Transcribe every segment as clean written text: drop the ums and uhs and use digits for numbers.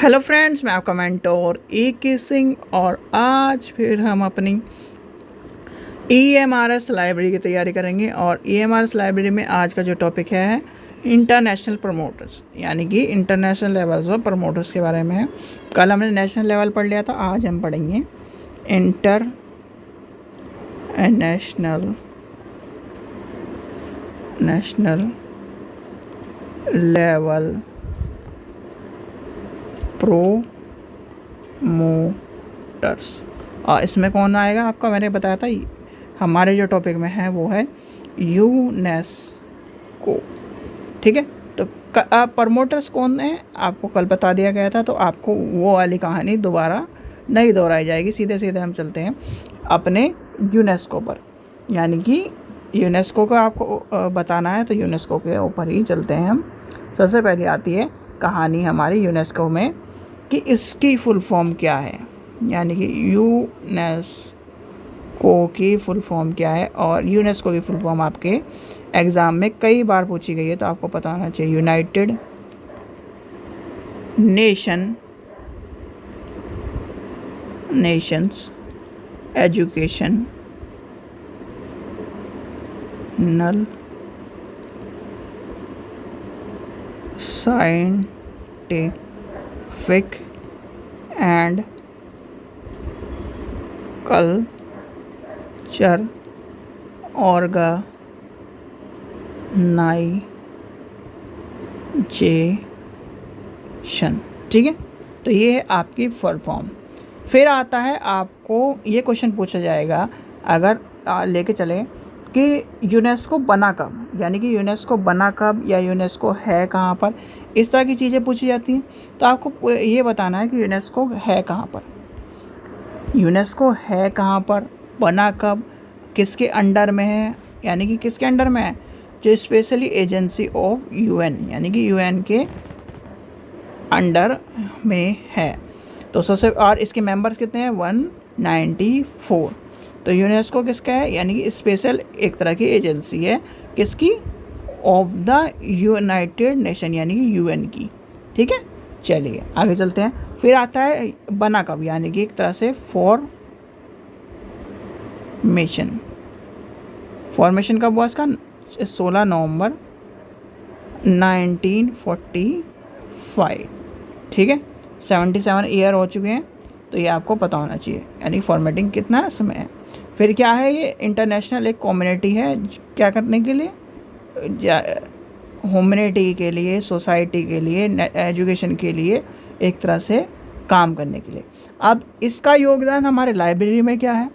Hello friends, मैं आपका mentor A K. Singh और आज फिर हम अपनी EMRS लाइब्रेरी की तैयारी करेंगे। और EMRS लाइब्रेरी में आज का जो टॉपिक है इंटरनेशनल प्रमोटर्स, यानी कि इंटरनेशनल लेवल्स ऑफ प्रमोटर्स के बारे में है। कल हमने नेशनल लेवल पढ़ लिया था, आज हम पढ़ेंगे नेशनल लेवल प्रोमोटर्स। और इसमें कौन आएगा आपका, मैंने बताया था हमारे जो टॉपिक में है वो है यूनेस्को। ठीक है, तो प्रमोटर्स कौन है आपको कल बता दिया गया था, तो आपको वो वाली कहानी दोबारा नहीं दोहराई जाएगी। सीधे सीधे हम चलते हैं अपने यूनेस्को पर, यानी कि यूनेस्को का आपको बताना है तो यूनेस्को के ऊपर ही चलते हैं हम। सबसे पहले आती है कहानी हमारी यूनेस्को में कि इसकी फुल फॉर्म क्या है, यानी कि यूनेस्को की फुल फॉर्म क्या है। और यूनेस्को की फुल फॉर्म आपके एग्ज़ाम में कई बार पूछी गई है, तो आपको पता होना चाहिए। United Nations Educational Scientific and Culture Organisation. ठीक है, तो ये है आपकी फुल फॉर्म। फिर आता है आपको ये क्वेश्चन पूछा जाएगा, अगर लेके चले कि यूनेस्को बना कब, यानी कि यूनेस्को बना कब या यूनेस्को है कहाँ पर, इस तरह की चीज़ें पूछी जाती हैं। तो आपको ये बताना है कि यूनेस्को है कहाँ पर, यूनेस्को है कहाँ पर, बना कब, किसके अंडर में है, यानी कि किसके अंडर में है, जो स्पेशली एजेंसी ऑफ UN, यानी कि UN के अंडर में है। तो सबसे और इसके मेंबर्स कितने हैं, 194। तो यूनेस्को किसका है, यानी कि स्पेशल एक तरह की एजेंसी है, किसकी, ऑफ द यूनाइटेड नेशन, यानी कि UN की। ठीक है, चलिए आगे चलते हैं। फिर आता है बना कब, यानी कि एक तरह से फॉर्मेशन कब हुआ इसका, 16 नवंबर 1945। ठीक है, 77 ईयर हो चुके हैं, तो ये आपको पता होना चाहिए, यानी फॉर्मेटिंग कितना समय है। फिर क्या है, ये इंटरनेशनल एक कम्युनिटी है, क्या करने के लिए, ह्यूमैनिटी के लिए, सोसाइटी के लिए, एजुकेशन के लिए, एक तरह से काम करने के लिए। अब इसका योगदान हमारे लाइब्रेरी में क्या है,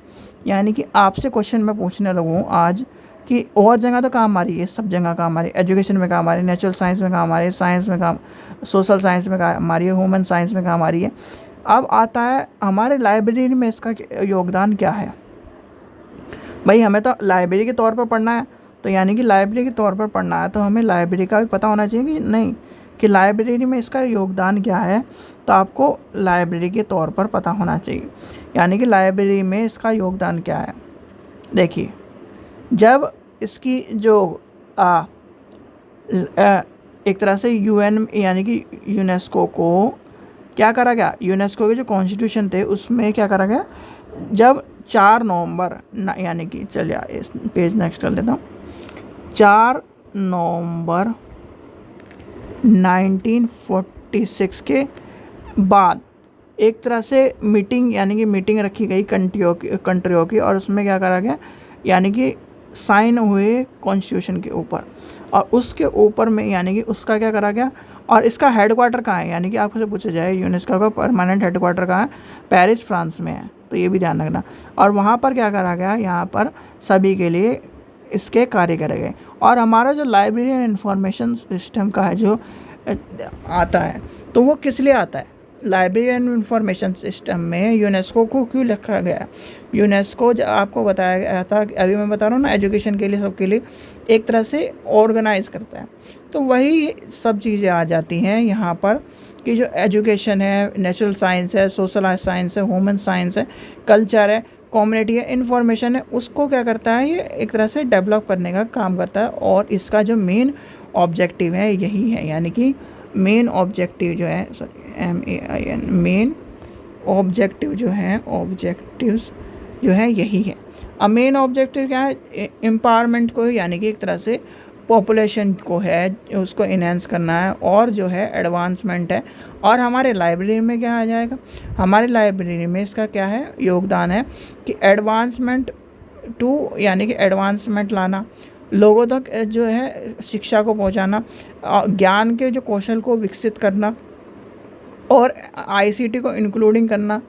यानी कि आपसे क्वेश्चन मैं पूछने लगूँ आज कि और जगह तो काम आ रही है, सब जगह काम आ रही है, एजुकेशन में काम आ रही है, नेचुरल साइंस में काम आ रही है, साइंस में काम, सोशल साइंस में काम आ रही है, ह्यूमन साइंस में काम आ रही है। अब आता है हमारे लाइब्रेरी में इसका योगदान क्या है। भाई हमें तो लाइब्रेरी के तौर पर पढ़ना है, तो यानी कि लाइब्रेरी के तौर पर पढ़ना है तो हमें लाइब्रेरी का भी पता होना चाहिए कि नहीं, कि लाइब्रेरी में इसका योगदान क्या है। तो आपको लाइब्रेरी के तौर पर पता होना चाहिए, यानी कि लाइब्रेरी में इसका योगदान क्या है। देखिए, जब इसकी जो एक तरह से UN यानी कि यूनेस्को को क्या करा गया, यूनेस्को के जो कॉन्स्टिट्यूशन थे उसमें क्या करा गया, जब 4 नवंबर यानी कि चलिए इस पेज नेक्स्ट कर लेता हूँ, 4 नवंबर 1946 के बाद एक तरह से मीटिंग, यानी कि मीटिंग रखी गई कंट्रियों की, और उसमें क्या करा गया, यानी कि साइन हुए कॉन्स्टिट्यूशन के ऊपर, और उसके ऊपर में यानी कि उसका क्या करा गया, और इसका हेडक्वार्टर कहाँ है, यानी कि आपसे पूछा जाए यूनेस्को का परमानेंट हेडक्वार्टर कहाँ है, पेरिस फ्रांस में है, तो ये भी ध्यान रखना। और वहाँ पर क्या करा गया, यहाँ पर सभी के लिए इसके कार्य करे गए। और हमारा जो लाइब्रेरी एंड इंफॉर्मेशन सिस्टम का है जो आता है, तो वो किस लिए आता है, लाइब्रेरी एंड इंफॉर्मेशन सिस्टम में यूनेस्को को क्यों लिखा गया। यूनेस्को जो आपको बताया गया था, अभी मैं बता रहा हूँ ना, एजुकेशन के लिए, सबके लिए एक तरह से ऑर्गेनाइज करता है। तो वही सब चीज़ें आ जाती हैं यहाँ पर कि जो एजुकेशन है, नेचुरल साइंस है, सोशल साइंस है, ह्यूमन साइंस है, कल्चर है, कम्युनिटी है, इन्फॉर्मेशन है, उसको क्या करता है, ये एक तरह से डेवलप करने का काम करता है। और इसका जो मेन ऑब्जेक्टिव है यही है, यानी कि मेन ऑब्जेक्टिव जो है, सॉरी MAIN, मेन ऑब्जेक्टिव जो है, ऑब्जेक्टिव्स जो है यही है। अब मेन ऑब्जेक्टिव क्या है, एम्पावरमेंट को, यानी कि एक तरह से पॉपुलेशन को है उसको इन्हेंस करना है, और जो है एडवांसमेंट है। और हमारे लाइब्रेरी में क्या आ जाएगा, हमारे लाइब्रेरी में इसका क्या है योगदान है कि एडवांसमेंट टू, यानी कि एडवांसमेंट लाना, लोगों तक जो है शिक्षा को पहुंचाना, ज्ञान के जो कौशल को विकसित करना, और ICT को इंक्लूडिंग करना,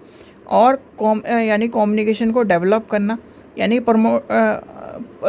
और यानी कम्युनिकेशन को डेवलप करना, यानी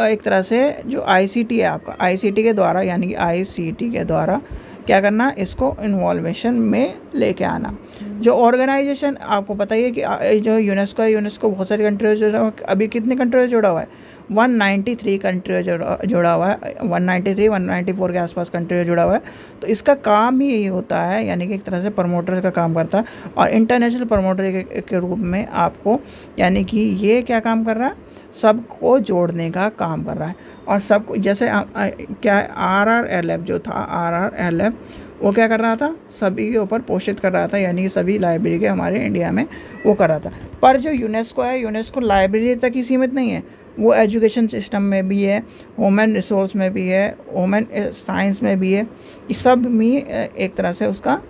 एक तरह से जो ICT है आपका, ICT के द्वारा, यानी कि ICT के द्वारा क्या करना, इसको इन्वॉल्वेशन में लेके आना। जो ऑर्गेनाइजेशन आपको पता ही है कि जो यूनेस्को है, यूनेस्को बहुत सारी कंट्रीज जुड़ा, अभी कितनी कंट्रीज जुड़ा हुआ है, 193 कंट्री जुड़ा हुआ है, 193 194 के आसपास कंट्री जुड़ा हुआ है। तो इसका काम ही यही होता है, यानी कि एक तरह से प्रमोटर का काम करता है, और इंटरनेशनल प्रमोटर के रूप में आपको, यानी कि ये क्या काम कर रहा है, सबको जोड़ने का काम कर रहा है। और सबको जैसे क्या RRLF जो था, RRLF वो क्या कर रहा था, सभी के ऊपर पोषित कर रहा था, यानी कि सभी लाइब्रेरी के हमारे इंडिया में वो कर रहा था। पर जो यूनेस्को है, यूनेस्को लाइब्रेरी तक ही सीमित नहीं है, वो एजुकेशन सिस्टम में भी है, ह्यूमन रिसोर्स में भी है, ह्यूमन साइंस में भी है, इस सब में एक तरह से उसका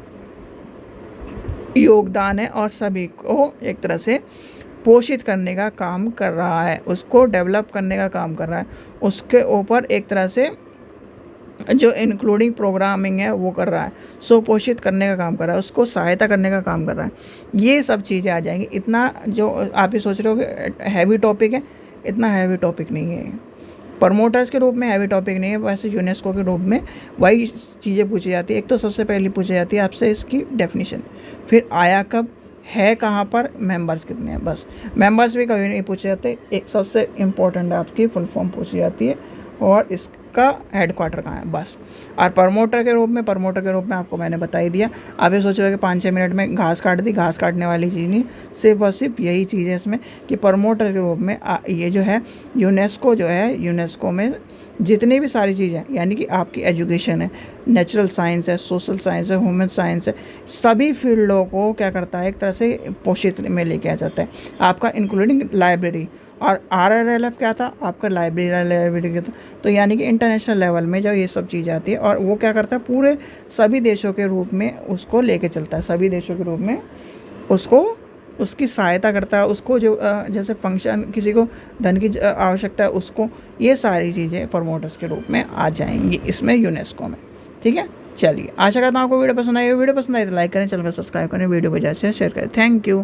योगदान है, और सभी को एक तरह से पोषित करने का काम कर रहा है, उसको डेवलप करने का काम कर रहा है, उसके ऊपर एक तरह से जो इंक्लूडिंग प्रोग्रामिंग है वो कर रहा है, पोषित करने का काम कर रहा है, उसको सहायता करने का काम कर रहा है। ये सब चीज़ें आ जाएंगी। इतना जो आप ये सोच रहे हो कि हैवी टॉपिक है, इतना हैवी टॉपिक नहीं है। प्रमोटर्स के रूप में हैवी टॉपिक नहीं है, वैसे यूनेस्को के रूप में वही चीज़ें पूछी जाती है। एक तो सबसे पहले पूछी जाती है आपसे इसकी डेफिनेशन, फिर आया कब, है कहाँ पर, मेंबर्स कितने हैं, बस। मेंबर्स भी कभी नहीं पूछे जाते। एक सबसे इम्पोर्टेंट आपकी फुल फॉर्म पूछी जाती है, और इसका हेडक्वार्टर कहाँ है, बस। और प्रमोटर के रूप में आपको मैंने बता ही दिया। आप ये सोच रहे हो कि 5-6 मिनट में घास काट दी, घास काटने वाली चीज़ नहीं, सिर्फ और सिर्फ यही चीज़ है इसमें कि प्रमोटर के रूप में ये जो है यूनेस्को जो है, यूनेस्को में जितनी भी सारी चीज़ें हैं, यानी कि आपकी एजुकेशन है, नेचुरल साइंस है, सोशल साइंस है, ह्यूमन साइंस है, सभी फील्डों को क्या करता है, एक तरह से पोषित में लेके आ जाता है आपका, इंक्लूडिंग लाइब्रेरी। और RRLF क्या था आपका, लाइब्रेरी का था। तो यानी कि इंटरनेशनल लेवल में जब ये सब चीज़ आती है, और वो क्या करता है, पूरे सभी देशों के रूप में उसको लेके चलता है, सभी देशों के रूप में उसको, उसकी सहायता करता है, उसको जो जैसे फंक्शन, किसी को धन की आवश्यकता है उसको, ये सारी चीज़ें प्रमोटर्स के रूप में आ जाएंगी इसमें, यूनेस्को में। ठीक है, चलिए, आशा करता हूँ आपको वीडियो पसंद आई। वीडियो पसंद आई तो लाइक करें, चैनल को सब्सक्राइब करें, वीडियो को ज़्यादा से शेयर करें। Thank you.